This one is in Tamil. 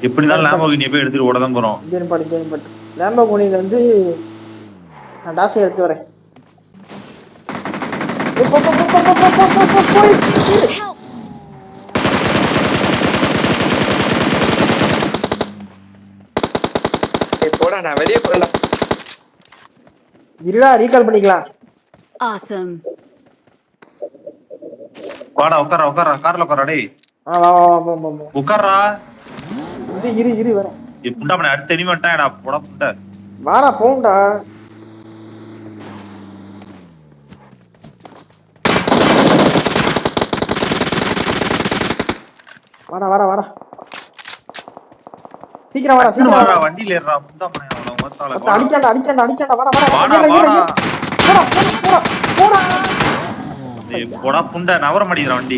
எப்படி இருந்தாலும் லாம்போகினியை போய் எடுத்துட்டு ஓட தான் போறோம். லாம்போகினில வந்து நான் டாஸை எடுத்து வரேன். போடா நான் வெளியே போறேன்டா. இருடா ரீகால் பண்ணிக்கலாம். Awesome. வாடா உட்கார உட்கார கார்ல உட்காரா டேய். வா வா வா வா வா. உட்காரா. இரு வரேன். புண்டா மணி அடுத்து எனிமே வந்துட்டான்டா போடா புண்டா. வாடா போங்கடா. வாடா சீக்கிரம் வாடா வண்டியில ஏறா புண்டா மணி அவன மத்தால அடிக்கடா வாடா போடா புண்டா நவர மாட்டேங்குற வண்டி.